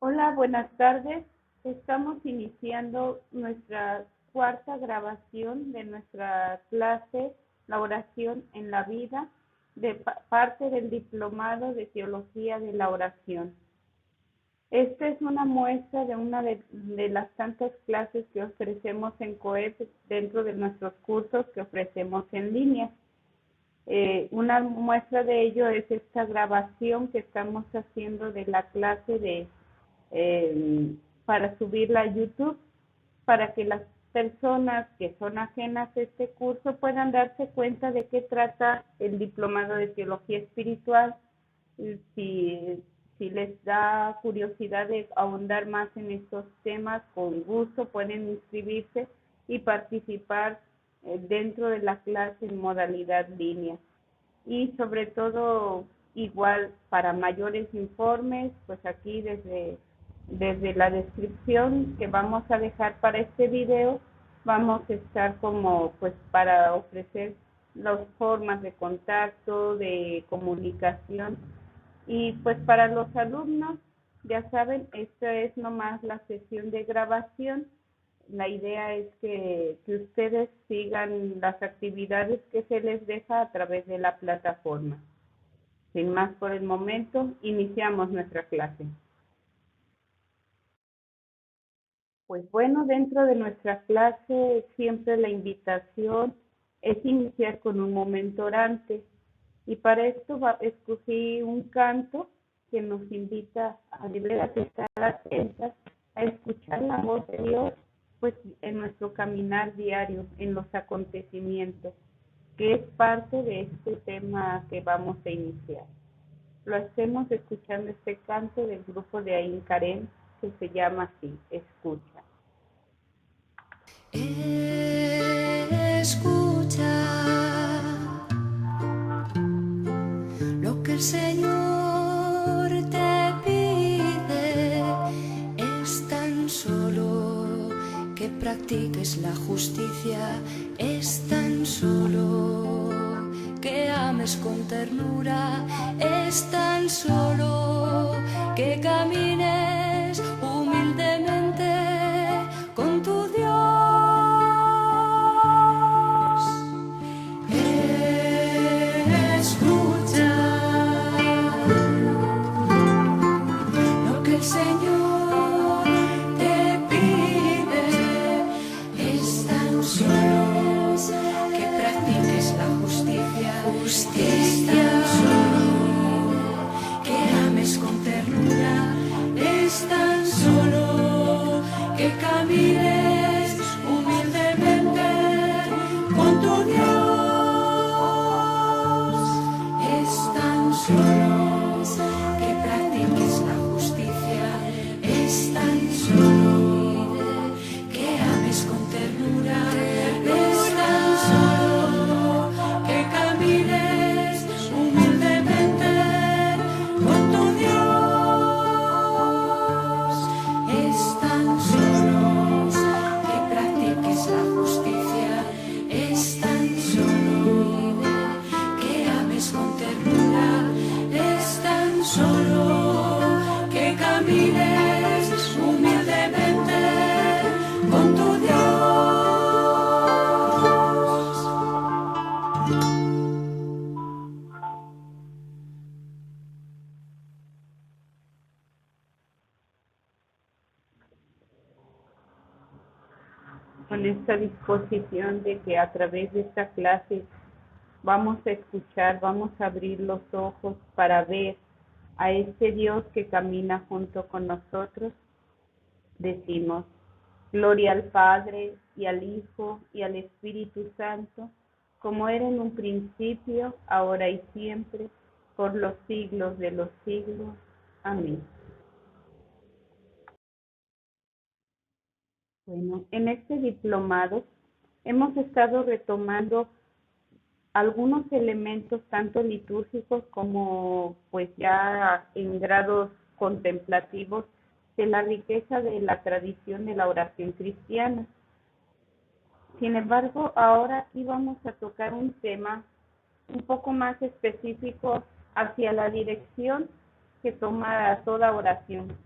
Hola, buenas tardes. Estamos iniciando nuestra cuarta grabación de nuestra clase, La oración en la vida, de parte del Diplomado de Teología de la Oración. Esta es una muestra de una de las tantas clases que ofrecemos en COEP dentro de nuestros cursos que ofrecemos en línea. Una muestra de ello es esta grabación que estamos haciendo de la clase para subirla a YouTube, para que las personas que son ajenas a este curso puedan darse cuenta de qué trata el Diplomado de Teología Espiritual. Si, si les da curiosidad de ahondar más en estos temas, con gusto pueden inscribirse y participar dentro de la clase en modalidad línea. Y sobre todo, igual para mayores informes, pues aquí desde la descripción que vamos a dejar para este video, vamos a estar como pues para ofrecer las formas de contacto, de comunicación. Y pues para los alumnos, ya saben, esta es nomás la sesión de grabación. La idea es que ustedes sigan las actividades que se les deja a través de la plataforma. Sin más por el momento, iniciamos nuestra clase. Pues bueno, dentro de nuestra clase siempre la invitación es iniciar con un momento orante. Y para esto escogí un canto que nos invita a de veras estar atentas, a escuchar la voz de Dios, pues en nuestro caminar diario, en los acontecimientos, que es parte de este tema que vamos a iniciar. Lo hacemos escuchando este canto del grupo de Ain Karen, que se llama así, Escucha. Escucha lo que el Señor te pide, es tan solo que practiques la justicia, es tan solo que ames con ternura, es tan solo que camines humildemente con tu Dios. Escucha lo que el Señor te pide, es tan solo que practiques la justicia, es tan solo que ames con ternura, es tan solo que camines humildemente con tu Dios. Es tan solo que practiques la justicia, es tan solo que ames con ternura, es tan solo que camines humildemente con tu Dios. Es tan solo que practiques la justicia, es tan solo que ames con ternura, es tan solo que camines humildemente con tu Dios. Con esta disposición de que a través de esta clase vamos a escuchar, vamos a abrir los ojos para ver a este Dios que camina junto con nosotros, decimos: gloria al Padre, y al Hijo, y al Espíritu Santo, como era en un principio, ahora y siempre, por los siglos de los siglos. Amén. Bueno, en este diplomado hemos estado retomando algunos elementos tanto litúrgicos como pues ya en grados contemplativos de la riqueza de la tradición de la oración cristiana. Sin embargo, ahora aquí vamos a tocar un tema un poco más específico hacia la dirección que toma toda oración.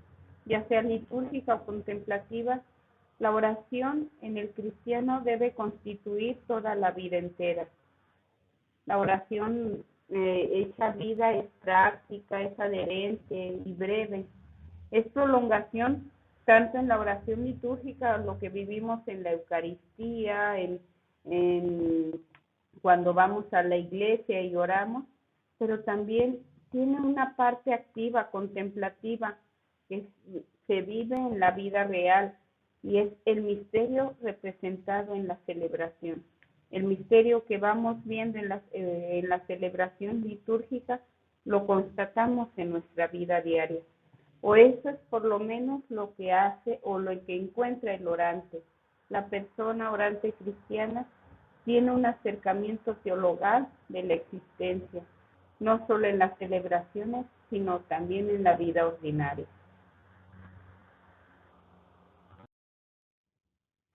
ya sea litúrgica o contemplativa, la oración en el cristiano debe constituir toda la vida entera. La oración hecha vida es práctica, es adherente y breve. Es prolongación tanto en la oración litúrgica, lo que vivimos en la Eucaristía, cuando vamos a la iglesia y oramos, pero también tiene una parte activa, contemplativa, que se vive en la vida real, y es el misterio representado en la celebración. El misterio que vamos viendo en la celebración litúrgica lo constatamos en nuestra vida diaria. O eso es por lo menos lo que hace o lo que encuentra el orante. La persona orante cristiana tiene un acercamiento teologal de la existencia, no solo en las celebraciones, sino también en la vida ordinaria.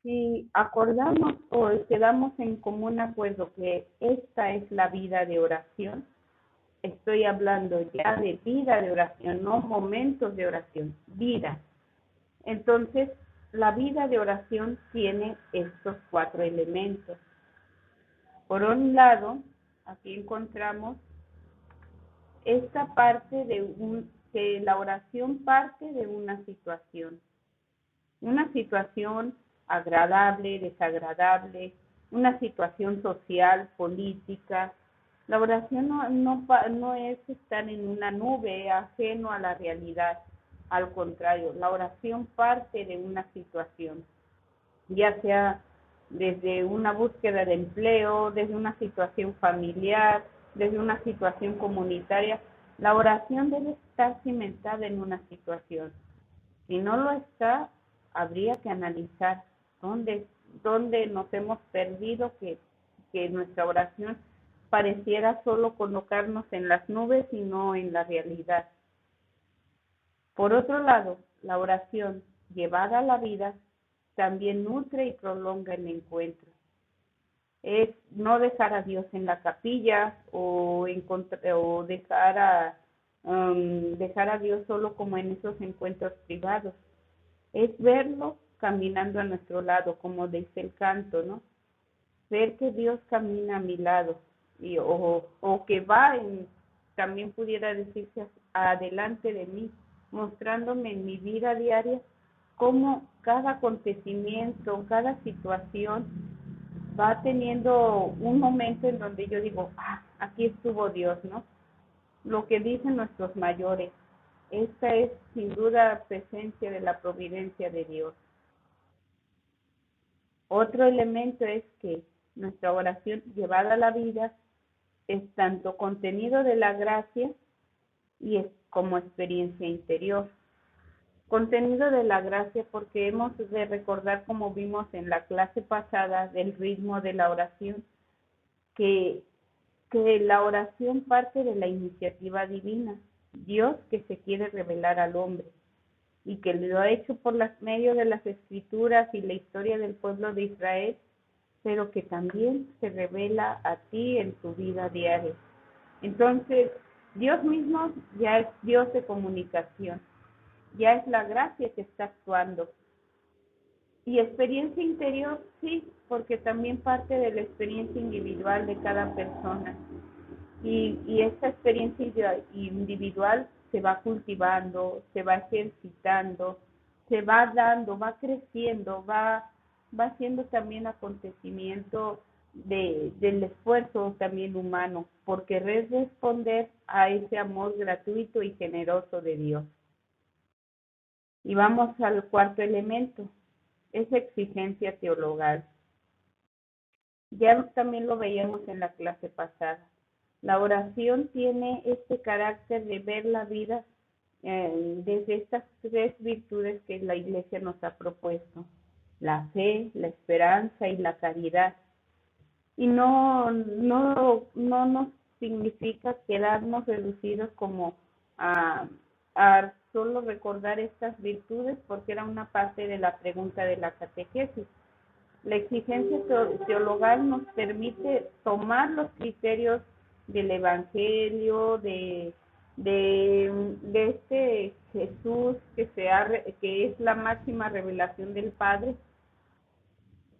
Si acordamos o quedamos en común acuerdo que esta es la vida de oración, estoy hablando ya de vida de oración, no momentos de oración, vida. Entonces, la vida de oración tiene estos 4 elementos. Por un lado, aquí encontramos esta parte que la oración parte de una situación agradable, desagradable, una situación social, política. La oración no es estar en una nube ajeno a la realidad. Al contrario, la oración parte de una situación, ya sea desde una búsqueda de empleo, desde una situación familiar, desde una situación comunitaria. La oración debe estar cimentada en una situación. Si no lo está, habría que analizar dónde nos hemos perdido, que nuestra oración pareciera solo colocarnos en las nubes y no en la realidad. Por otro lado, la oración llevada a la vida también nutre y prolonga el encuentro. Es no dejar a Dios en la capilla o dejar a Dios solo como en esos encuentros privados. Es verlo caminando a nuestro lado, como dice el canto, ¿no? Ver que Dios camina a mi lado, o que también pudiera decirse, adelante de mí, mostrándome en mi vida diaria cómo cada acontecimiento, cada situación va teniendo un momento en donde yo digo, aquí estuvo Dios, ¿no? Lo que dicen nuestros mayores, esta es sin duda presencia de la providencia de Dios. Otro elemento es que nuestra oración llevada a la vida es tanto contenido de la gracia y es como experiencia interior. Contenido de la gracia porque hemos de recordar, como vimos en la clase pasada del ritmo de la oración, que la oración parte de la iniciativa divina, Dios que se quiere revelar al hombre y que lo ha hecho por medio de las escrituras y la historia del pueblo de Israel, pero que también se revela a ti en tu vida diaria. Entonces, Dios mismo ya es Dios de comunicación, ya es la gracia que está actuando. Y experiencia interior, sí, porque también parte de la experiencia individual de cada persona. Y esta experiencia individual se va cultivando, se va ejercitando, se va dando, va creciendo, va siendo también acontecimiento del esfuerzo también humano, por querer responder a ese amor gratuito y generoso de Dios. Y vamos al 4º elemento, esa exigencia teologal. Ya también lo veíamos en la clase pasada. La oración tiene este carácter de ver la vida desde estas 3 virtudes que la Iglesia nos ha propuesto: la fe, la esperanza y la caridad. Y no nos significa quedarnos reducidos como a solo recordar estas virtudes, porque era una parte de la pregunta de la catequesis. La exigencia teologal nos permite tomar los criterios del Evangelio, de este Jesús que se que es la máxima revelación del Padre,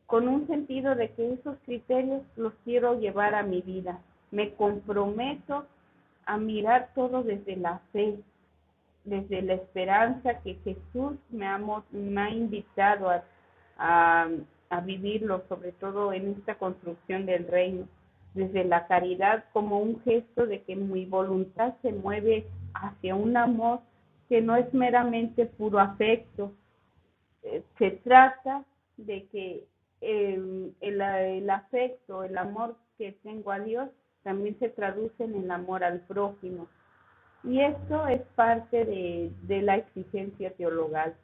con un sentido de que esos criterios los quiero llevar a mi vida. Me comprometo a mirar todo desde la fe, desde la esperanza que Jesús me ha invitado a vivirlo, sobre todo en esta construcción del reino, desde la caridad como un gesto de que mi voluntad se mueve hacia un amor que no es meramente puro afecto. Se trata de que el afecto, el amor que tengo a Dios, también se traduce en el amor al prójimo. Y esto es parte de la exigencia teologal.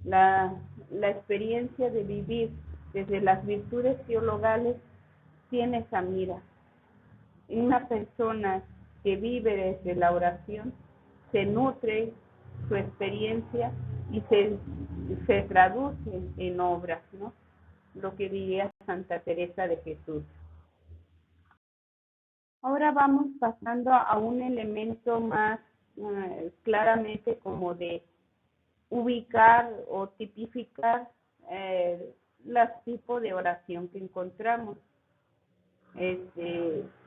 La experiencia de vivir desde las virtudes teologales tiene esa mira. Una persona que vive desde la oración se nutre su experiencia y se traduce en obras, ¿no? Lo que diría Santa Teresa de Jesús. Ahora vamos pasando a un elemento más claramente como de ubicar o tipificar los tipos de oración que encontramos.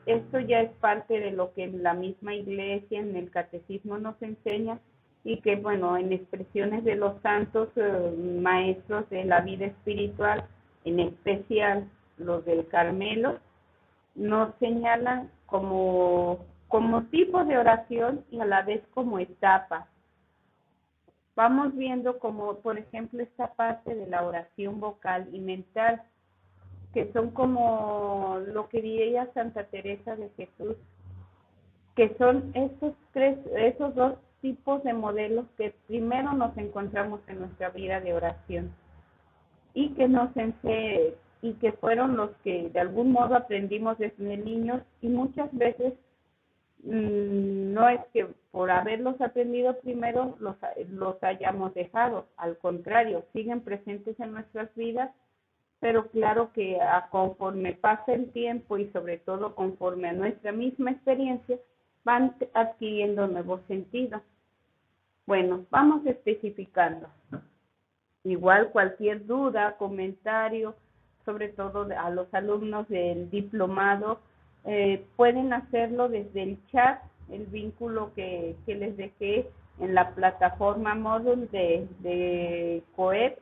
Esto ya es parte de lo que la misma Iglesia en el Catecismo nos enseña y que, bueno, en expresiones de los santos maestros de la vida espiritual, en especial los del Carmelo, nos señalan como tipos de oración y a la vez como etapas. Vamos viendo como, por ejemplo, esta parte de la oración vocal y mental, que son como lo que diría Santa Teresa de Jesús, que son esos dos tipos de modelos que primero nos encontramos en nuestra vida de oración y que fueron los que de algún modo aprendimos desde niños y muchas veces no es que por haberlos aprendido primero los hayamos dejado, al contrario, siguen presentes en nuestras vidas, pero claro que conforme pasa el tiempo y sobre todo conforme a nuestra misma experiencia, van adquiriendo nuevos sentidos. Bueno, vamos especificando. Igual cualquier duda, comentario, sobre todo a los alumnos del diplomado, pueden hacerlo desde el chat, el vínculo que les dejé en la plataforma Moodle de COEP,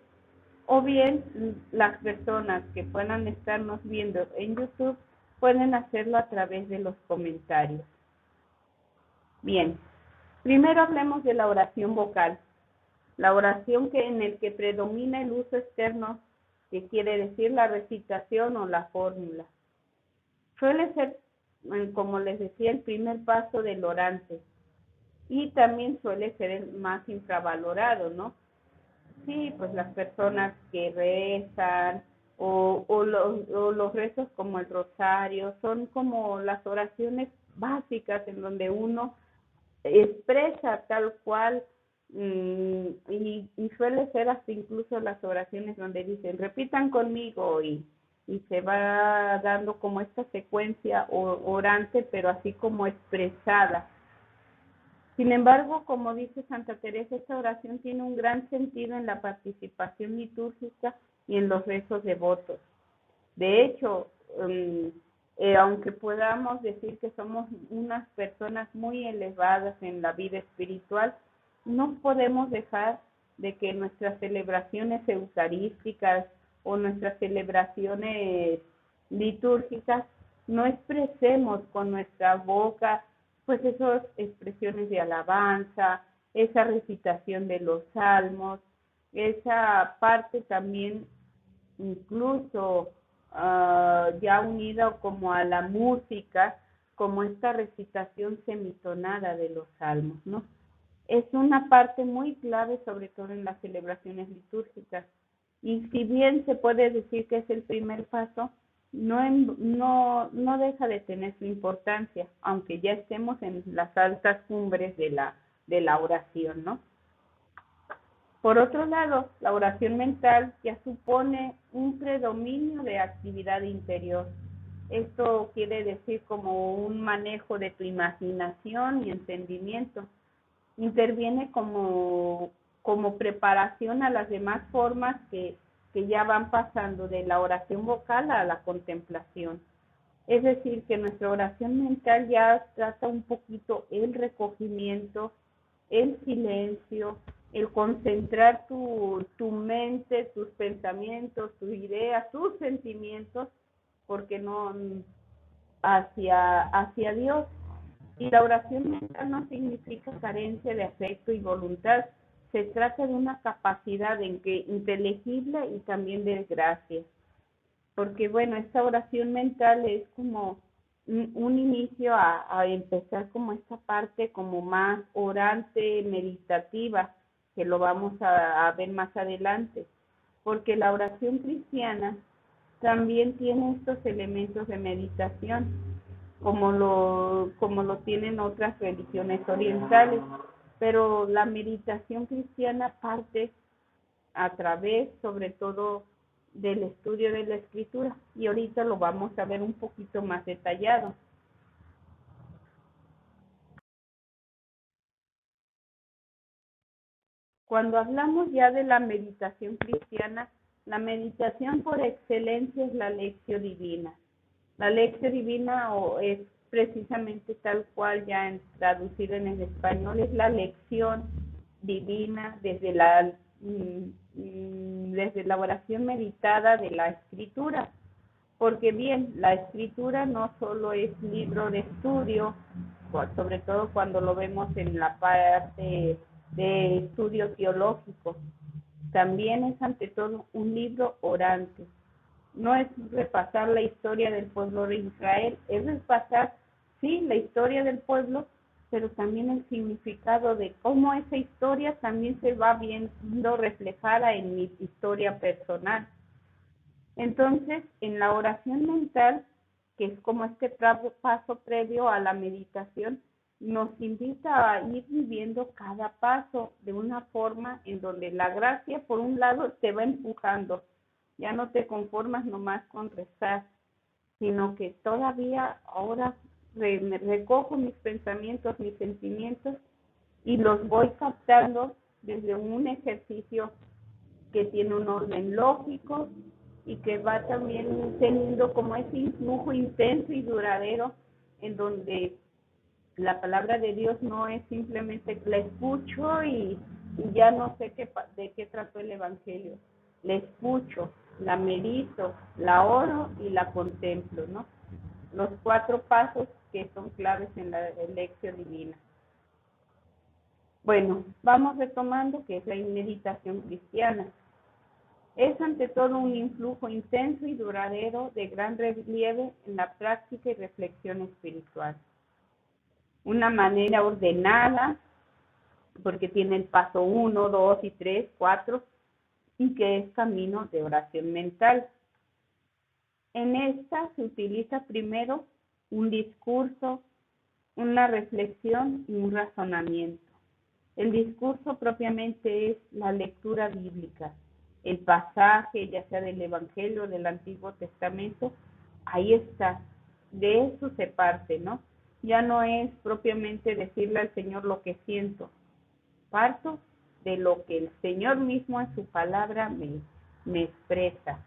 o bien las personas que puedan estarnos viendo en YouTube pueden hacerlo a través de los comentarios. Bien, primero hablemos de la oración vocal. La oración en el que predomina el uso externo, que quiere decir la recitación o la fórmula. Suele ser, como les decía, el primer paso del orante y también suele ser el más infravalorado, ¿no? Sí, pues las personas que rezan o los rezos como el rosario son como las oraciones básicas en donde uno expresa tal cual y suele ser hasta incluso las oraciones donde dicen repitan conmigo y se va dando como esta secuencia orante pero así como expresada. Sin embargo, como dice Santa Teresa, esta oración tiene un gran sentido en la participación litúrgica y en los rezos devotos. De hecho, aunque podamos decir que somos unas personas muy elevadas en la vida espiritual, no podemos dejar de que nuestras celebraciones eucarísticas o nuestras celebraciones litúrgicas no expresemos con nuestra boca pues esas expresiones de alabanza, esa recitación de los salmos, esa parte también incluso ya unida como a la música, como esta recitación semitonada de los salmos, ¿no? Es una parte muy clave, sobre todo en las celebraciones litúrgicas. Y si bien se puede decir que es el primer paso, no deja de tener su importancia, aunque ya estemos en las altas cumbres de la oración, ¿no? Por otro lado, la oración mental ya supone un predominio de actividad interior. Esto quiere decir como un manejo de tu imaginación y entendimiento. Interviene como como preparación a las demás formas que ya van pasando de la oración vocal a la contemplación. Es decir, que nuestra oración mental ya trata un poquito el recogimiento, el silencio, el concentrar tu mente, tus pensamientos, tus ideas, tus sentimientos, porque no hacia Dios. Y la oración mental no significa carencia de afecto y voluntad. Se trata de una capacidad inteligible y también de gracia. Porque bueno, esta oración mental es como un inicio a empezar como esta parte como más orante, meditativa, que lo vamos a ver más adelante. Porque la oración cristiana también tiene estos elementos de meditación, como lo tienen otras religiones orientales, pero la meditación cristiana parte a través, sobre todo, del estudio de la Escritura, y ahorita lo vamos a ver un poquito más detallado. Cuando hablamos ya de la meditación cristiana, la meditación por excelencia es la lección divina. La lección divina es precisamente tal cual ya traducida en el español, es la lección divina desde la oración meditada de la Escritura. Porque bien, la Escritura no solo es libro de estudio, sobre todo cuando lo vemos en la parte de estudio teológico, también es ante todo un libro orante. No es repasar la historia del pueblo de Israel, es repasar, sí, la historia del pueblo, pero también el significado de cómo esa historia también se va viendo reflejada en mi historia personal. Entonces, en la oración mental, que es como este paso previo a la meditación, nos invita a ir viviendo cada paso de una forma en donde la gracia, por un lado, te va empujando. Ya no te conformas nomás con rezar, sino que todavía ahora recojo mis pensamientos, mis sentimientos y los voy captando desde un ejercicio que tiene un orden lógico y que va también teniendo como ese influjo intenso y duradero en donde la palabra de Dios no es simplemente que la escucho y ya no sé de qué trató el Evangelio. La escucho, la medito, la oro y la contemplo, ¿no? Los 4 pasos que son claves en la lección divina. Bueno, vamos retomando que es la meditación cristiana. Es ante todo un influjo intenso y duradero de gran relieve en la práctica y reflexión espiritual. Una manera ordenada, porque tiene el paso 1, 2 y 3, 4, y que es camino de oración mental. En esta se utiliza primero un discurso, una reflexión y un razonamiento. El discurso propiamente es la lectura bíblica. El pasaje, ya sea del Evangelio o del Antiguo Testamento, ahí está. De eso se parte, ¿no? Ya no es propiamente decirle al Señor lo que siento. Parto de lo que el Señor mismo en su palabra me expresa.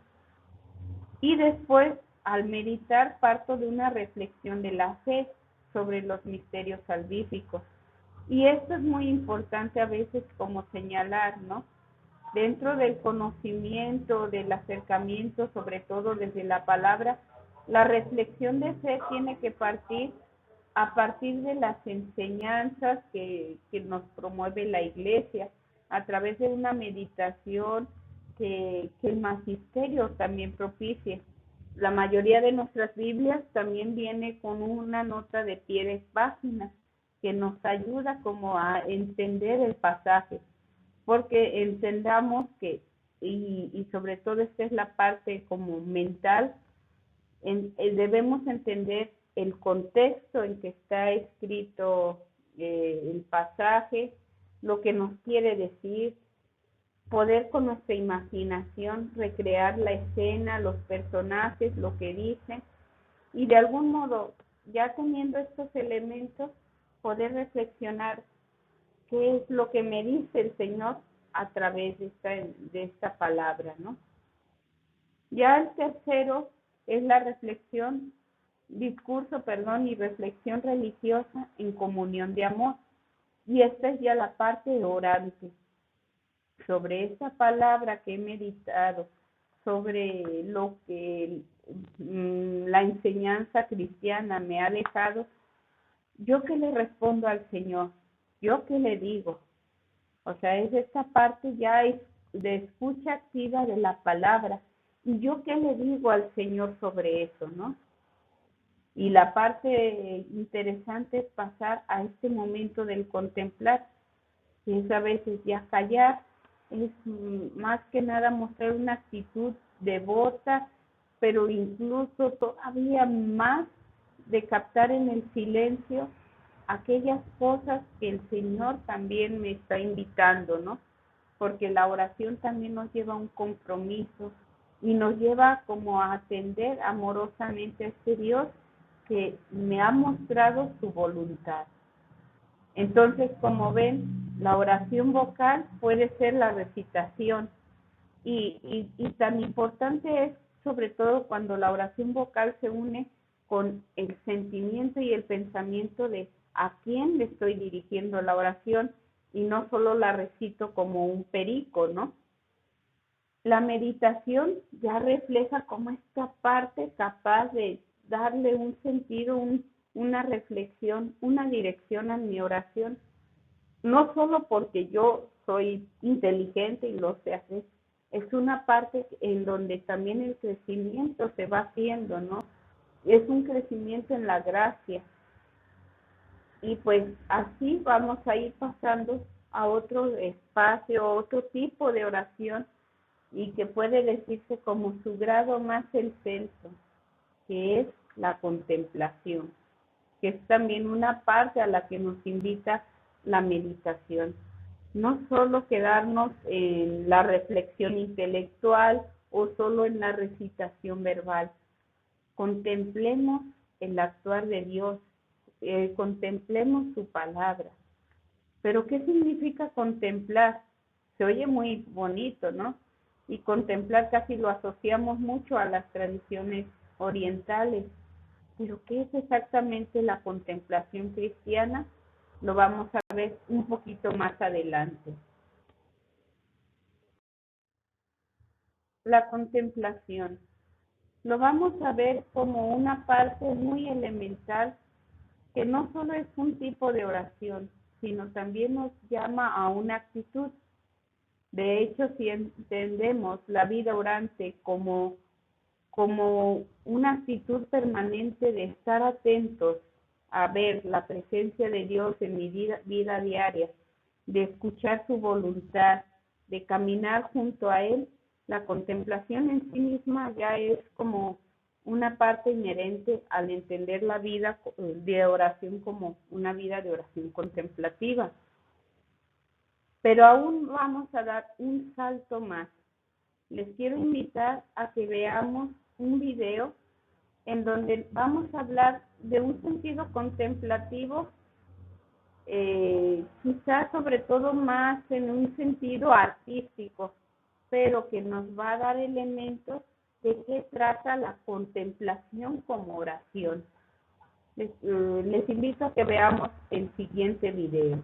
Y después, al meditar, parto de una reflexión de la fe sobre los misterios salvíficos. Y esto es muy importante a veces como señalar, ¿no? Dentro del conocimiento, del acercamiento, sobre todo desde la palabra, la reflexión de fe tiene que partir a partir de las enseñanzas que nos promueve la Iglesia, a través de una meditación que el magisterio también propicie. La mayoría de nuestras Biblias también viene con una nota de pie de página que nos ayuda como a entender el pasaje, porque entendamos que, y sobre todo esta es la parte como mental, debemos entender el contexto en que está escrito el pasaje, lo que nos quiere decir, poder con nuestra imaginación recrear la escena, los personajes, lo que dicen, y de algún modo, ya teniendo estos elementos, poder reflexionar qué es lo que me dice el Señor a través de esta palabra, ¿no? Ya el tercero es la discurso y reflexión religiosa en comunión de amor. Y esta es ya la parte orante. Sobre esta palabra que he meditado, sobre lo que la enseñanza cristiana me ha dejado, ¿yo qué le respondo al Señor? ¿Yo qué le digo? O sea, es esta parte ya de escucha activa de la palabra. ¿Y yo qué le digo al Señor sobre eso, no? Y la parte interesante es pasar a este momento del contemplar, que es a veces ya callar, es más que nada mostrar una actitud devota, pero incluso todavía más de captar en el silencio aquellas cosas que el Señor también me está invitando, ¿no? Porque la oración también nos lleva a un compromiso y nos lleva como a atender amorosamente a este Dios que me ha mostrado su voluntad. Entonces, como ven, la oración vocal puede ser la recitación y tan importante es sobre todo cuando la oración vocal se une con el sentimiento y el pensamiento de a quién le estoy dirigiendo la oración y no solo la recito como un perico, ¿no? La meditación ya refleja como esta parte capaz de darle un sentido, una reflexión, una dirección a mi oración, no solo porque yo soy inteligente y lo sé hacer, es una parte en donde también el crecimiento se va haciendo, ¿no? Es un crecimiento en la gracia. Y pues así vamos a ir pasando a otro espacio, otro tipo de oración, y que puede decirse como su grado más excelso, que es la contemplación, que es también una parte a la que nos invita la meditación. No solo quedarnos en la reflexión intelectual o solo en la recitación verbal. Contemplemos el actuar de Dios, contemplemos su palabra. Pero ¿qué significa contemplar? Se oye muy bonito, ¿no? Y contemplar casi lo asociamos mucho a las tradiciones orientales. Pero ¿qué es exactamente la contemplación cristiana? Lo vamos a ver un poquito más adelante. La contemplación lo vamos a ver como una parte muy elemental que no solo es un tipo de oración, sino también nos llama a una actitud. De hecho, si entendemos la vida orante como una actitud permanente de estar atentos a ver la presencia de Dios en mi vida diaria, de escuchar su voluntad, de caminar junto a Él, la contemplación en sí misma ya es como una parte inherente al entender la vida de oración como una vida de oración contemplativa. Pero aún vamos a dar un salto más. Les quiero invitar a que veamos un video en donde vamos a hablar de un sentido contemplativo, quizás sobre todo más en un sentido artístico, pero que nos va a dar elementos de qué trata la contemplación como oración. Les invito a que veamos el siguiente video.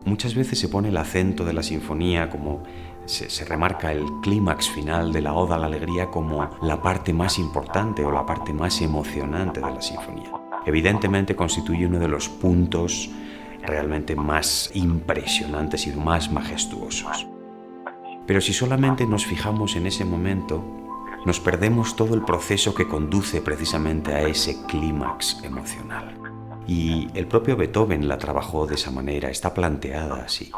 Muchas veces se pone el acento de la sinfonía, como se remarca el clímax final de la Oda a la Alegría como la parte más importante o la parte más emocionante de la sinfonía. Evidentemente constituye uno de los puntos realmente más impresionantes y más majestuosos. Pero si solamente nos fijamos en ese momento, nos perdemos todo el proceso que conduce precisamente a ese clímax emocional. Y el propio Beethoven la trabajó de esa manera, está planteada así.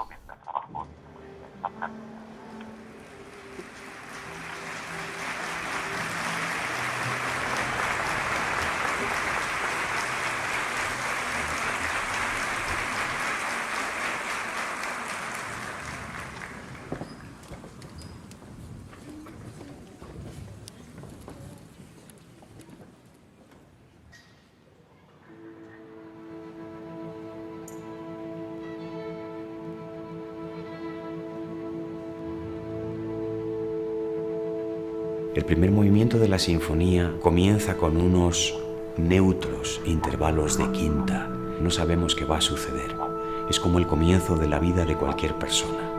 El primer movimiento de la sinfonía comienza con unos neutros intervalos de quinta. No sabemos qué va a suceder. Es como el comienzo de la vida de cualquier persona.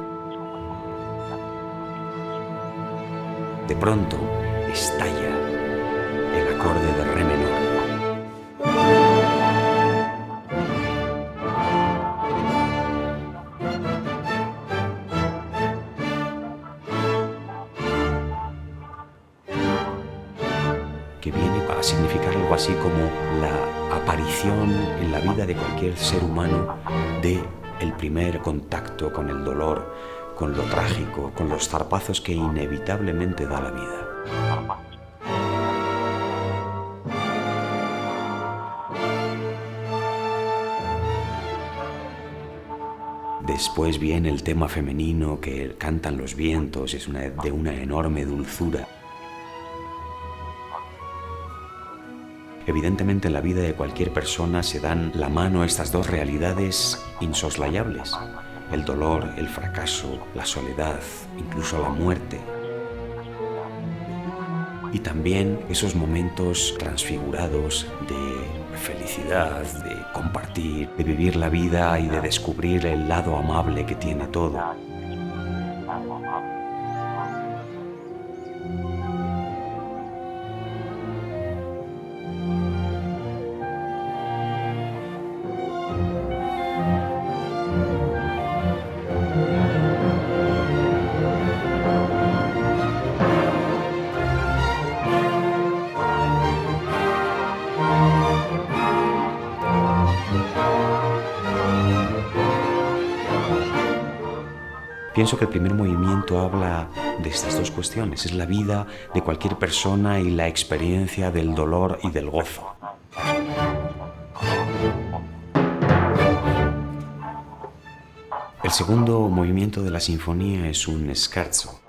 De pronto estalla el acorde de re menor. Que viene a significar algo así como la aparición en la vida de cualquier ser humano de el primer contacto con el dolor, con lo trágico, con los zarpazos que inevitablemente da la vida. Después viene el tema femenino que cantan los vientos, es de una enorme dulzura. Evidentemente en la vida de cualquier persona se dan la mano estas dos realidades insoslayables: el dolor, el fracaso, la soledad, incluso la muerte. Y también esos momentos transfigurados de felicidad, de compartir, de vivir la vida y de descubrir el lado amable que tiene todo. Pienso que el primer movimiento habla de estas dos cuestiones. Es la vida de cualquier persona y la experiencia del dolor y del gozo. El segundo movimiento de la sinfonía es un scherzo.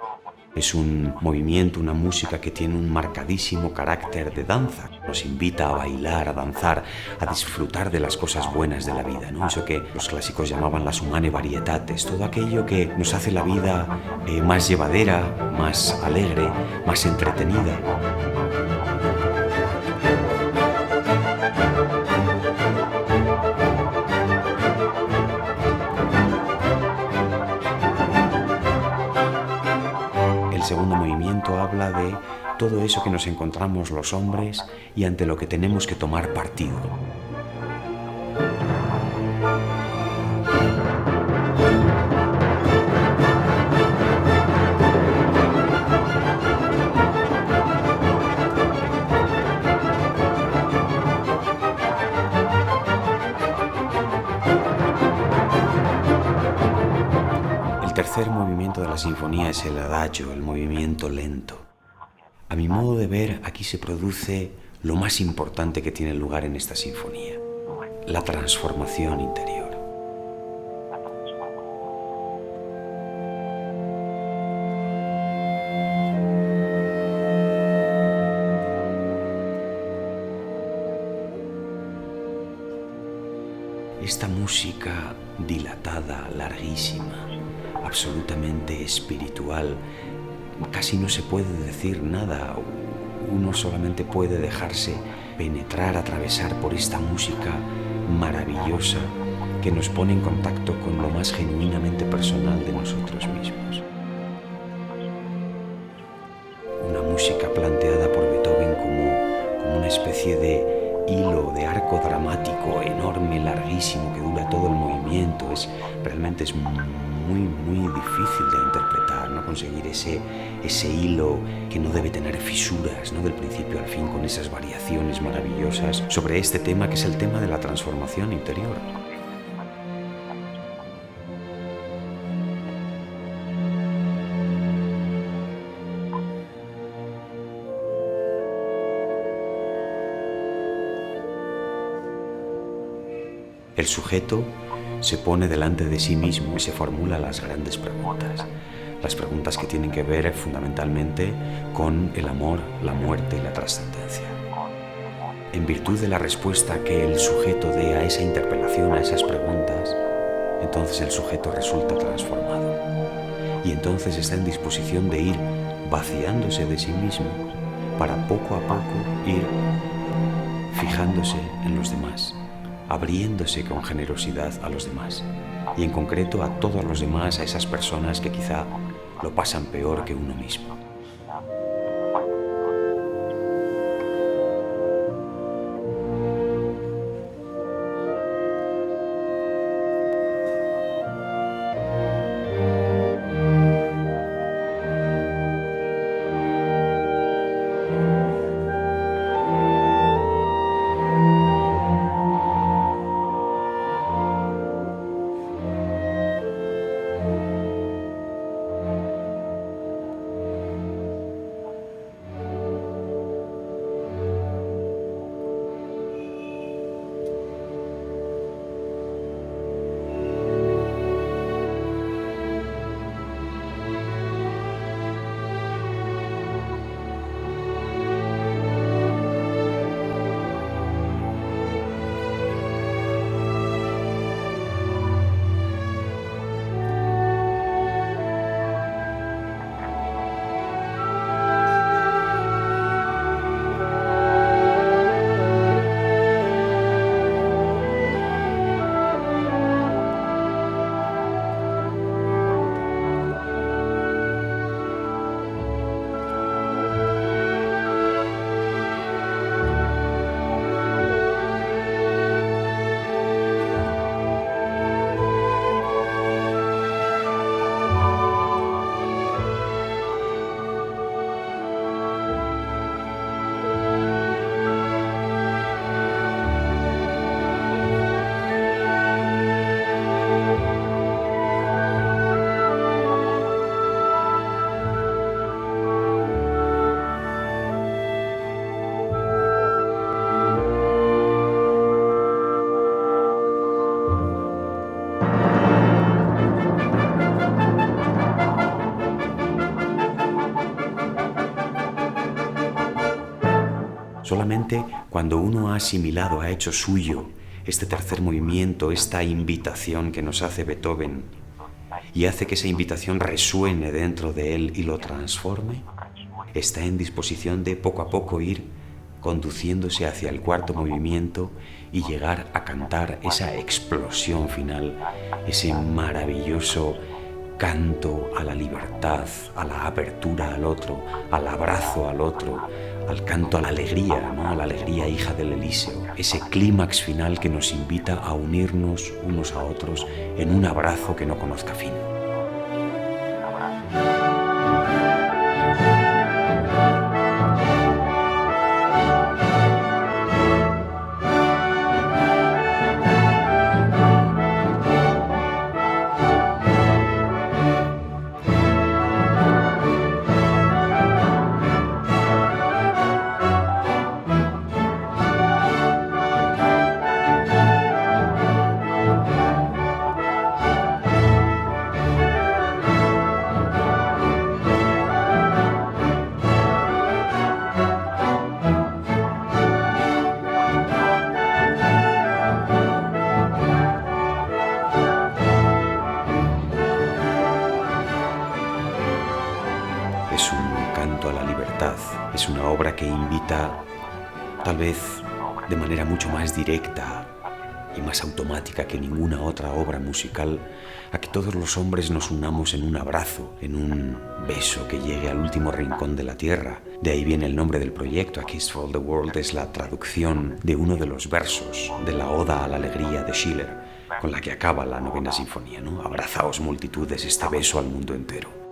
Es un movimiento, una música que tiene un marcadísimo carácter de danza. Nos invita a bailar, a danzar, a disfrutar de las cosas buenas de la vida, ¿no? Eso que los clásicos llamaban las humane varietates, todo aquello que nos hace la vida más llevadera, más alegre, más entretenida. El segundo movimiento habla de todo eso que nos encontramos los hombres y ante lo que tenemos que tomar partido. El tercer movimiento de la sinfonía es el adagio, el movimiento lento. A mi modo de ver, aquí se produce lo más importante que tiene lugar en esta sinfonía: la transformación interior. Esta música dilatada, larguísima, absolutamente espiritual, casi no se puede decir nada. Uno solamente puede dejarse penetrar, atravesar por esta música maravillosa que nos pone en contacto con lo más genuinamente personal de nosotros mismos. Una música planteada por Beethoven como una especie de hilo, de arco dramático enorme, larguísimo, que dura todo el movimiento. Realmente es muy difícil de interpretar, ¿no? Conseguir ese hilo que no debe tener fisuras, ¿no? Del principio al fin, con esas variaciones maravillosas sobre este tema que es el tema de la transformación interior. El sujeto se pone delante de sí mismo y se formula las grandes preguntas. Las preguntas que tienen que ver fundamentalmente con el amor, la muerte y la trascendencia. En virtud de la respuesta que el sujeto dé a esa interpelación, a esas preguntas, entonces el sujeto resulta transformado. Y entonces está en disposición de ir vaciándose de sí mismo para poco a poco ir fijándose en los demás, abriéndose con generosidad a los demás y en concreto a todos los demás, a esas personas que quizá lo pasan peor que uno mismo. Solamente cuando uno ha asimilado, ha hecho suyo este tercer movimiento, esta invitación que nos hace Beethoven, y hace que esa invitación resuene dentro de él y lo transforme, está en disposición de poco a poco ir conduciéndose hacia el cuarto movimiento y llegar a cantar esa explosión final, ese maravilloso canto a la libertad, a la apertura al otro, al abrazo al otro, al canto a la alegría, ¿no? A la alegría hija del Elíseo, ese clímax final que nos invita a unirnos unos a otros en un abrazo que no conozca fin. Es un canto a la libertad, es una obra que invita, tal vez de manera mucho más directa y más automática que ninguna otra obra musical, a que todos los hombres nos unamos en un abrazo, en un beso que llegue al último rincón de la tierra. De ahí viene el nombre del proyecto. A Kiss for all the World es la traducción de uno de los versos de la Oda a la Alegría de Schiller, con la que acaba la novena sinfonía, ¿no? Abrazaos multitudes, este beso al mundo entero.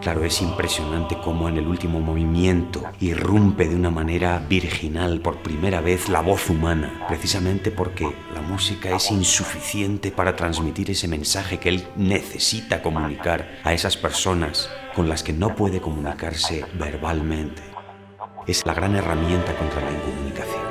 Claro, es impresionante cómo en el último movimiento irrumpe de una manera virginal por primera vez la voz humana, precisamente porque la música es insuficiente para transmitir ese mensaje que él necesita comunicar a esas personas con las que no puede comunicarse verbalmente. Es la gran herramienta contra la incomunicación.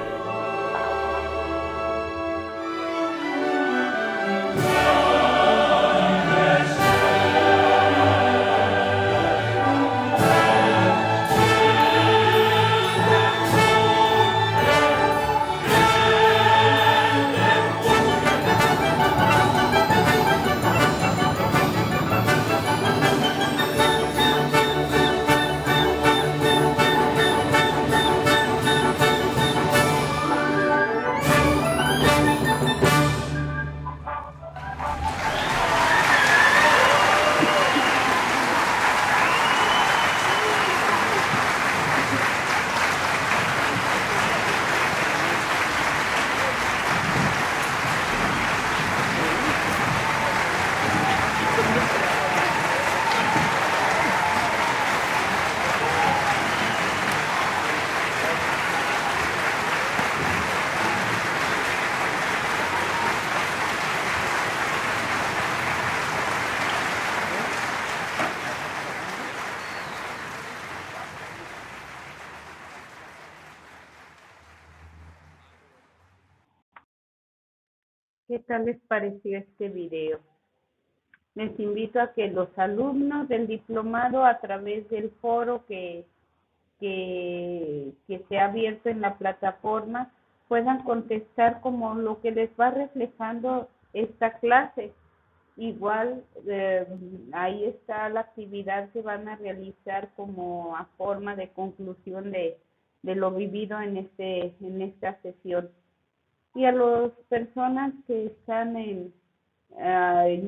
¿Qué tal les pareció este video? Les invito a que los alumnos del diplomado, a través del foro que se ha abierto en la plataforma, puedan contestar como lo que les va reflejando esta clase. Igual, ahí está la actividad que van a realizar como a forma de conclusión de lo vivido en esta sesión. Y a las personas que están en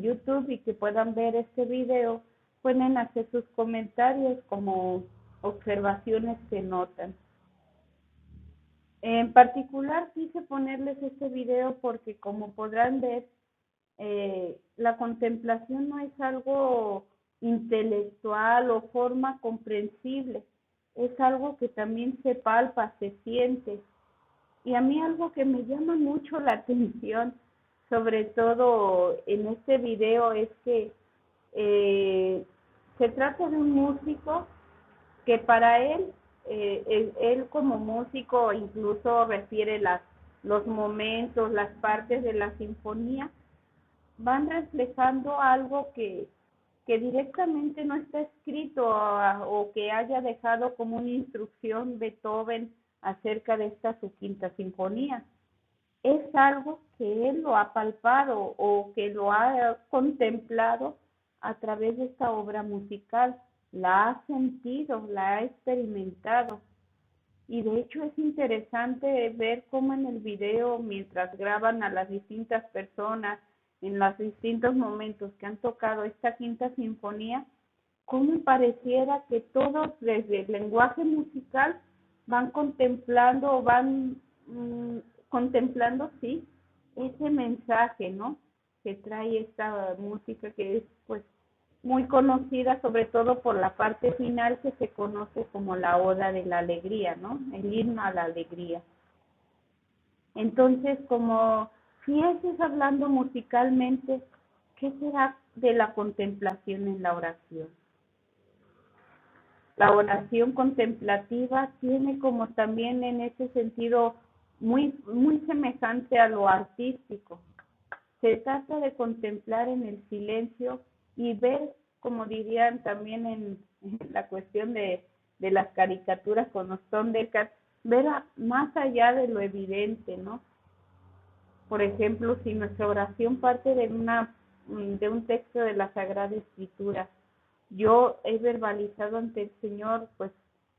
YouTube y que puedan ver este video, pueden hacer sus comentarios como observaciones que notan. En particular quise ponerles este video porque, como podrán ver, la contemplación no es algo intelectual o forma comprensible, es algo que también se palpa, se siente. Y a mí algo que me llama mucho la atención, sobre todo en este video, es que se trata de un músico que para él como músico incluso refiere los momentos, las partes de la sinfonía, van reflejando algo que directamente no está escrito o que haya dejado como una instrucción Beethoven acerca de esta su quinta sinfonía. Es algo que él lo ha palpado o que lo ha contemplado a través de esta obra musical, la ha sentido, la ha experimentado. Y de hecho es interesante ver cómo en el video, mientras graban a las distintas personas, en los distintos momentos que han tocado esta quinta sinfonía, cómo pareciera que todos desde el lenguaje musical van contemplando o van contemplando, sí, ese mensaje, ¿no?, que trae esta música, que es pues muy conocida sobre todo por la parte final, que se conoce como la Oda de la Alegría, ¿no?, el himno a la alegría. Entonces, como si eso es hablando musicalmente, ¿qué será de la contemplación en la oración? La oración contemplativa tiene como también en ese sentido muy semejante a lo artístico. Se trata de contemplar en el silencio y ver, como dirían también en la cuestión de las caricaturas con los Thundercats, ver más allá de lo evidente, ¿no? Por ejemplo, si nuestra oración parte de un texto de la Sagrada Escritura, yo he verbalizado ante el Señor pues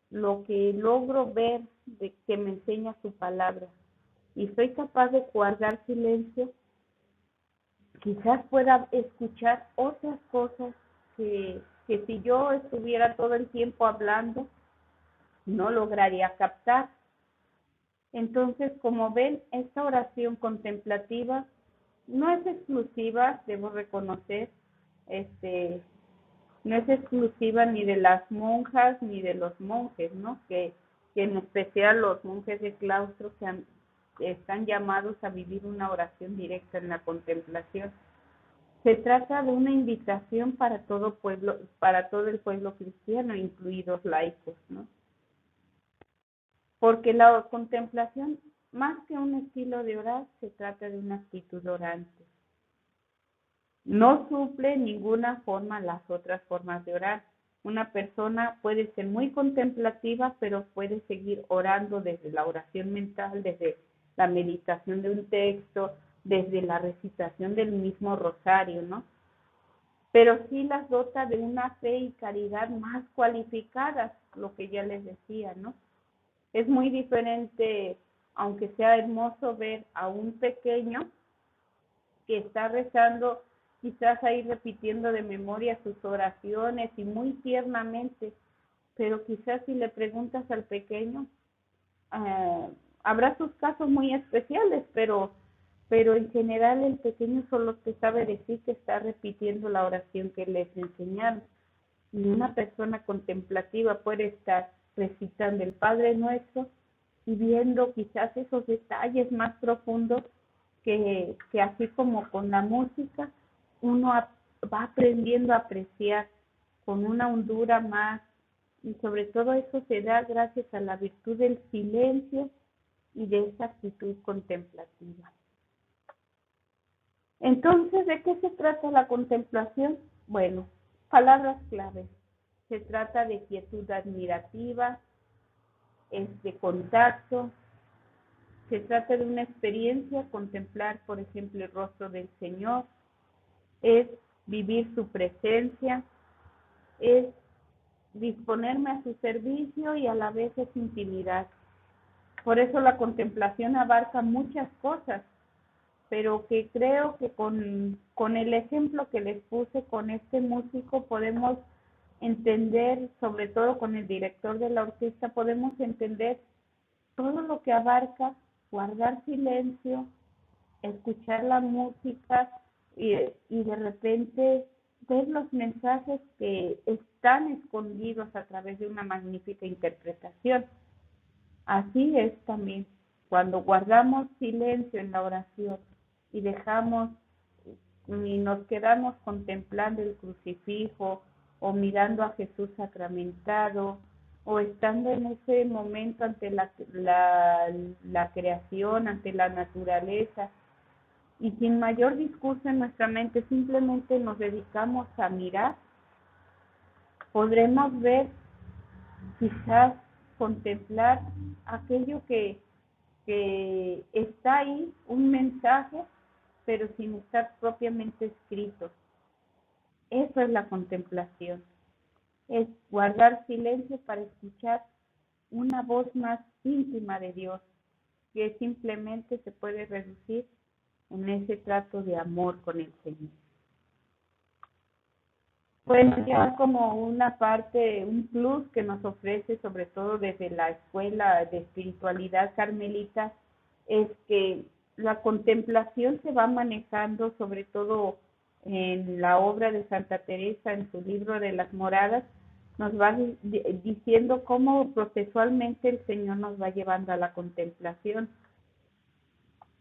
lo que logro ver de que me enseña su palabra, y soy capaz de guardar silencio, quizás pueda escuchar otras cosas que si yo estuviera todo el tiempo hablando no lograría captar. Entonces, como ven, esta oración contemplativa no es exclusiva, debo reconocer, no es exclusiva ni de las monjas ni de los monjes, ¿no? Que en especial los monjes de claustro están llamados a vivir una oración directa en la contemplación. Se trata de una invitación para todo el pueblo cristiano, incluidos laicos, ¿no? Porque la contemplación, más que un estilo de orar, se trata de una actitud orante. No suple en ninguna forma las otras formas de orar. Una persona puede ser muy contemplativa, pero puede seguir orando desde la oración mental, desde la meditación de un texto, desde la recitación del mismo rosario, ¿no? Pero sí las dota de una fe y caridad más cualificadas, lo que ya les decía, ¿no? Es muy diferente, aunque sea hermoso ver a un pequeño que está rezando, quizás ahí repitiendo de memoria sus oraciones y muy tiernamente, pero quizás si le preguntas al pequeño, habrá sus casos muy especiales, pero en general el pequeño solo te sabe decir que está repitiendo la oración que les enseñaron. Y una persona contemplativa puede estar recitando el Padre Nuestro y viendo quizás esos detalles más profundos que así como con la música uno va aprendiendo a apreciar con una hondura más, y sobre todo eso se da gracias a la virtud del silencio y de esa actitud contemplativa. Entonces, ¿de qué se trata la contemplación? Bueno, palabras claves. Se trata de quietud admirativa, es de contacto, se trata de una experiencia, contemplar, por ejemplo, el rostro del Señor, es vivir su presencia, es disponerme a su servicio y a la vez es intimidad. Por eso la contemplación abarca muchas cosas, pero que creo que con el ejemplo que les puse con este músico podemos entender, sobre todo con el director de la orquesta, podemos entender todo lo que abarca guardar silencio, escuchar la música y de repente ver los mensajes que están escondidos a través de una magnífica interpretación. Así es también cuando guardamos silencio en la oración y dejamos y nos quedamos contemplando el crucifijo o mirando a Jesús sacramentado o estando en ese momento ante la creación, ante la naturaleza y sin mayor discurso en nuestra mente simplemente nos dedicamos a mirar, podremos ver, quizás contemplar aquello que está ahí, un mensaje, pero sin estar propiamente escrito. Eso es la contemplación, es guardar silencio para escuchar una voz más íntima de Dios, que simplemente se puede reducir en ese trato de amor con el Señor. Pues ya como una parte, un plus que nos ofrece sobre todo desde la escuela de espiritualidad carmelita, es que la contemplación se va manejando sobre todo en la obra de Santa Teresa, en su libro de las moradas, nos va diciendo cómo procesualmente el Señor nos va llevando a la contemplación,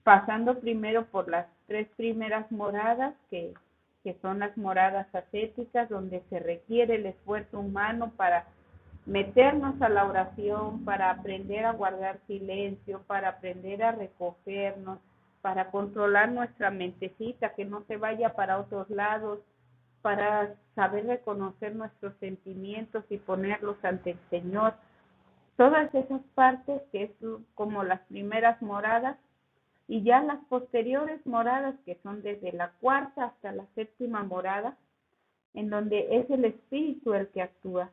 pasando primero por las 3 primeras moradas, que son las moradas ascéticas, donde se requiere el esfuerzo humano para meternos a la oración, para aprender a guardar silencio, para aprender a recogernos, para controlar nuestra mentecita, que no se vaya para otros lados, para saber reconocer nuestros sentimientos y ponerlos ante el Señor. Todas esas partes que es como las primeras moradas, y ya las posteriores moradas, que son desde la 4ª hasta la 7ª morada, en donde es el Espíritu el que actúa,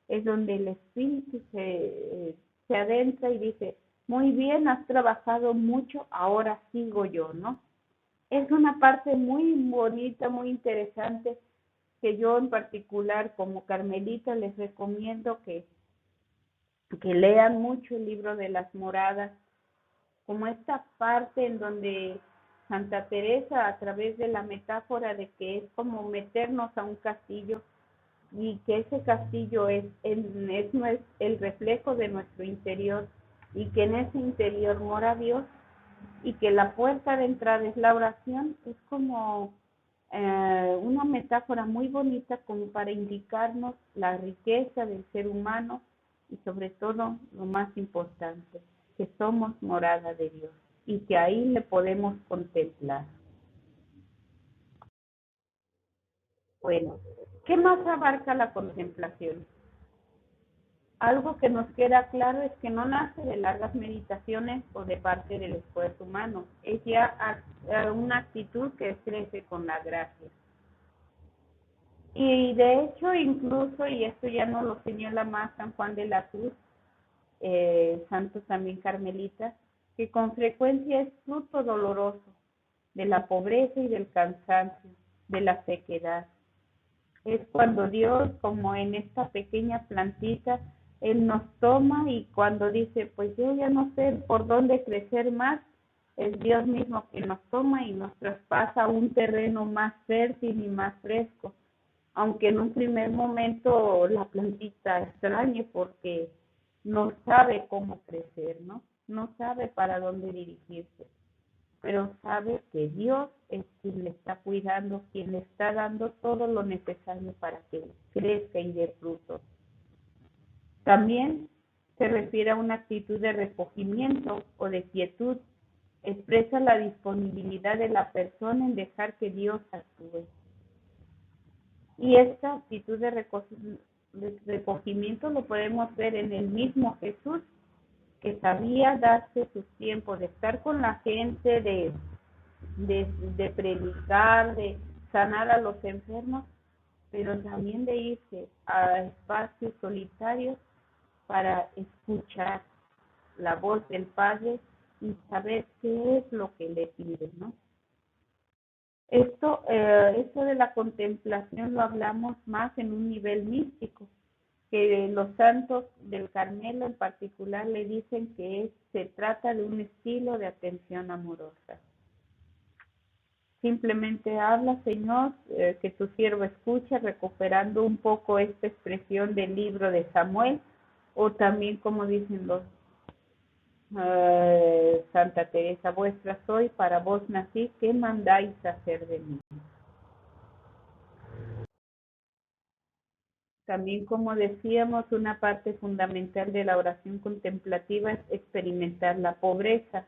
es donde el Espíritu se adentra y dice, muy bien, has trabajado mucho, ahora sigo yo, ¿no? Es una parte muy bonita, muy interesante, que yo en particular como carmelita les recomiendo que lean mucho el libro de las moradas, como esta parte en donde Santa Teresa, a través de la metáfora de que es como meternos a un castillo, y que ese castillo es el reflejo de nuestro interior y que en ese interior mora Dios y que la puerta de entrada es la oración, es como una metáfora muy bonita como para indicarnos la riqueza del ser humano y sobre todo lo más importante, que somos morada de Dios y que ahí le podemos contemplar. Bueno, ¿qué más abarca la contemplación? Algo que nos queda claro es que no nace de largas meditaciones o de parte del esfuerzo humano, es ya una actitud que crece con la gracia. Y de hecho, incluso, y esto ya no lo señala más San Juan de la Cruz, santo también carmelita, que con frecuencia es fruto doloroso de la pobreza y del cansancio, de la sequedad. Es cuando Dios, como en esta pequeña plantita, Él nos toma y cuando dice, pues yo ya no sé por dónde crecer más, es Dios mismo que nos toma y nos traspasa a un terreno más fértil y más fresco. Aunque en un primer momento la plantita extrañe porque no sabe cómo crecer, ¿no? No sabe para dónde dirigirse, pero sabe que Dios es quien le está cuidando, quien le está dando todo lo necesario para que crezca y dé fruto. También se refiere a una actitud de recogimiento o de quietud, expresa la disponibilidad de la persona en dejar que Dios actúe. Y esta actitud de recogimiento lo podemos ver en el mismo Jesús, que sabía darse su tiempo de estar con la gente, de predicar, de sanar a los enfermos, pero también de irse a espacios solitarios para escuchar la voz del Padre y saber qué es lo que le pide, ¿no? Esto de la contemplación lo hablamos más en un nivel místico, que los santos del Carmelo en particular le dicen que se trata de un estilo de atención amorosa. Simplemente habla, Señor, que tu siervo escucha, recuperando un poco esta expresión del libro de Samuel, o también como dicen los Santa Teresa, vuestra soy, para vos nací, ¿qué mandáis hacer de mí? También, como decíamos, una parte fundamental de la oración contemplativa es experimentar la pobreza.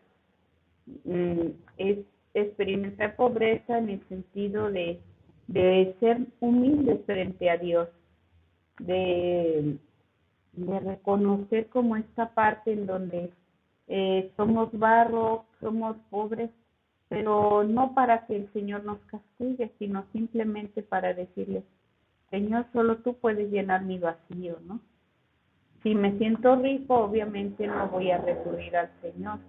Es experimentar pobreza en el sentido de ser humildes frente a Dios, de reconocer como esta parte en donde somos barro, somos pobres, pero no para que el Señor nos castigue, sino simplemente para decirle, Señor, solo tú puedes llenar mi vacío, ¿no? Si me siento rico, obviamente no voy a recurrir al Señor.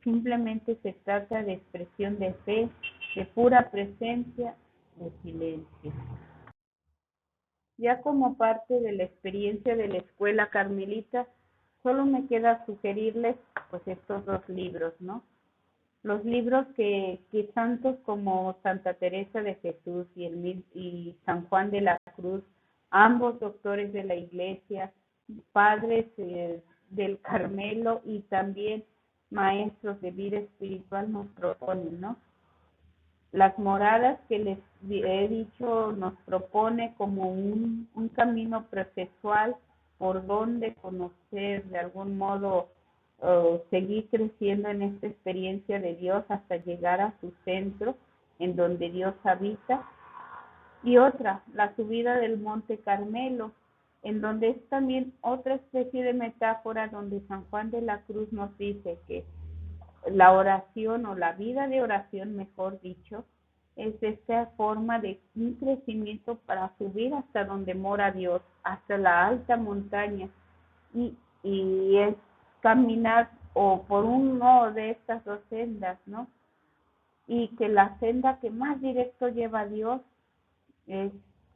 Simplemente se trata de expresión de fe, de pura presencia, de silencio. Ya como parte de la experiencia de la escuela carmelita, solo me queda sugerirles pues estos dos libros, ¿no? Los libros que santos como Santa Teresa de Jesús y San Juan de la Cruz, ambos doctores de la Iglesia, padres del Carmelo y también maestros de vida espiritual nos proponen, ¿no? Las moradas que les he dicho nos propone como un camino procesual por donde conocer de algún modo seguir creciendo en esta experiencia de Dios hasta llegar a su centro en donde Dios habita. Y otra, la subida del Monte Carmelo, en donde es también otra especie de metáfora donde San Juan de la Cruz nos dice que la oración o la vida de oración, mejor dicho, es esta forma de un crecimiento para subir hasta donde mora Dios, hasta la alta montaña, y es caminar o por uno de estas dos sendas, ¿no? Y que la senda que más directo lleva a Dios es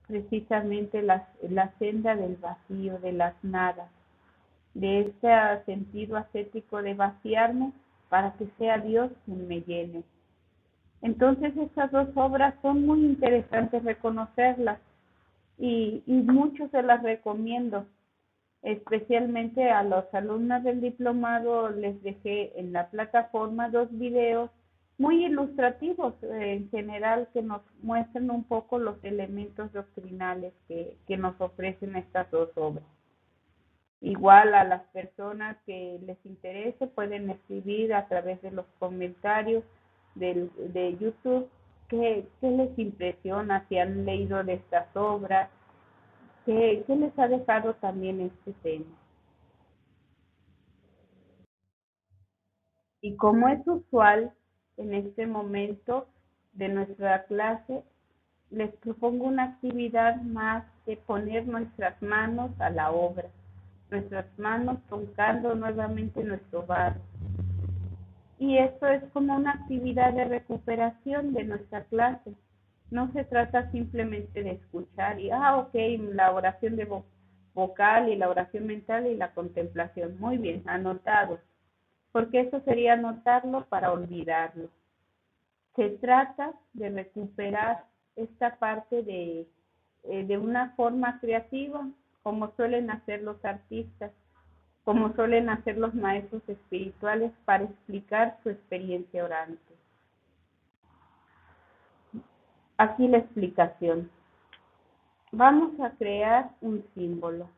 precisamente la senda del vacío, de las nadas, de este sentido ascético de vaciarme para que sea Dios quien me llene. Entonces estas dos obras son muy interesantes reconocerlas, y mucho se las recomiendo, especialmente a los alumnos del diplomado. Les dejé en la plataforma 2 videos muy ilustrativos en general, que nos muestran un poco los elementos doctrinales que nos ofrecen estas 2 obras. Igual a las personas que les interese pueden escribir a través de los comentarios de YouTube qué les impresiona, si han leído de estas obras, qué les ha dejado también este tema. Y como es usual en este momento de nuestra clase, les propongo una actividad más de poner nuestras manos a la obra, nuestras manos tocando nuevamente nuestro barro. Y esto es como una actividad de recuperación de nuestra clase. No se trata simplemente de escuchar y, ok, la oración de vocal y la oración mental y la contemplación. Muy bien, anotado. Porque eso sería anotarlo para olvidarlo. Se trata de recuperar esta parte de una forma creativa, como suelen hacer los artistas, como suelen hacer los maestros espirituales para explicar su experiencia orante. Aquí la explicación. Vamos a crear un símbolo.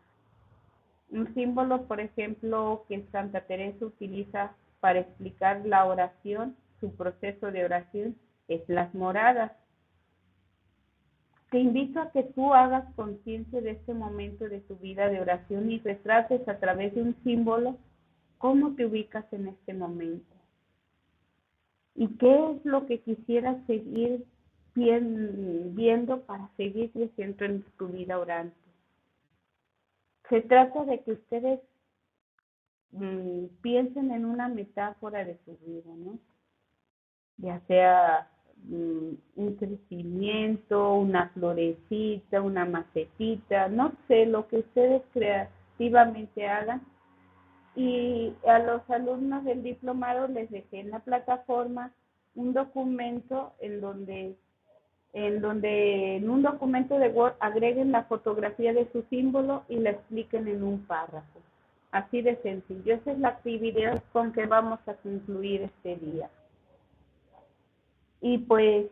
Un símbolo, por ejemplo, que Santa Teresa utiliza para explicar la oración, su proceso de oración, es las moradas. Te invito a que tú hagas conciencia de este momento de tu vida de oración y retrates a través de un símbolo cómo te ubicas en este momento. ¿Y qué es lo que quisieras seguir viendo para seguir creciendo en tu vida orante? Se trata de que ustedes piensen en una metáfora de su vida, ¿no? Ya sea un crecimiento, una florecita, una macetita, no sé, lo que ustedes creativamente hagan. Y a los alumnos del diplomado les dejé en la plataforma un documento en donde en un documento de Word agreguen la fotografía de su símbolo y la expliquen en un párrafo. Así de sencillo. Esa es la actividad con que vamos a concluir este día. Y pues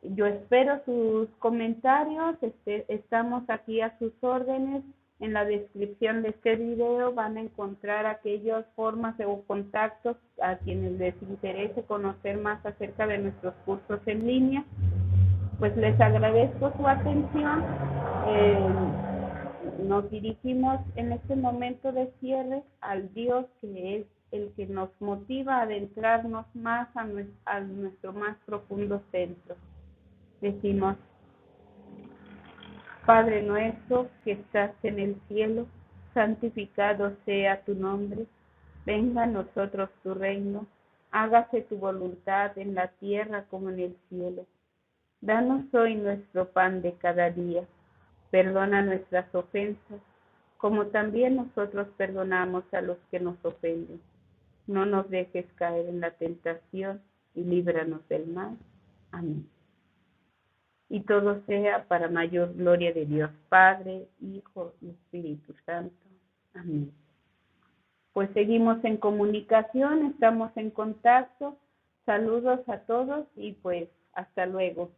yo espero sus comentarios. Estamos aquí a sus órdenes. En la descripción de este video van a encontrar aquellas formas o contactos a quienes les interese conocer más acerca de nuestros cursos en línea. Pues les agradezco su atención. Nos dirigimos en este momento de cierre al Dios que es el que nos motiva a adentrarnos más a nuestro más profundo centro. Decimos: Padre nuestro que estás en el cielo, santificado sea tu nombre. Venga a nosotros tu reino. Hágase tu voluntad en la tierra como en el cielo. Danos hoy nuestro pan de cada día. Perdona nuestras ofensas, como también nosotros perdonamos a los que nos ofenden. No nos dejes caer en la tentación y líbranos del mal. Amén. Y todo sea para mayor gloria de Dios Padre, Hijo y Espíritu Santo. Amén. Pues seguimos en comunicación, estamos en contacto. Saludos a todos y pues hasta luego.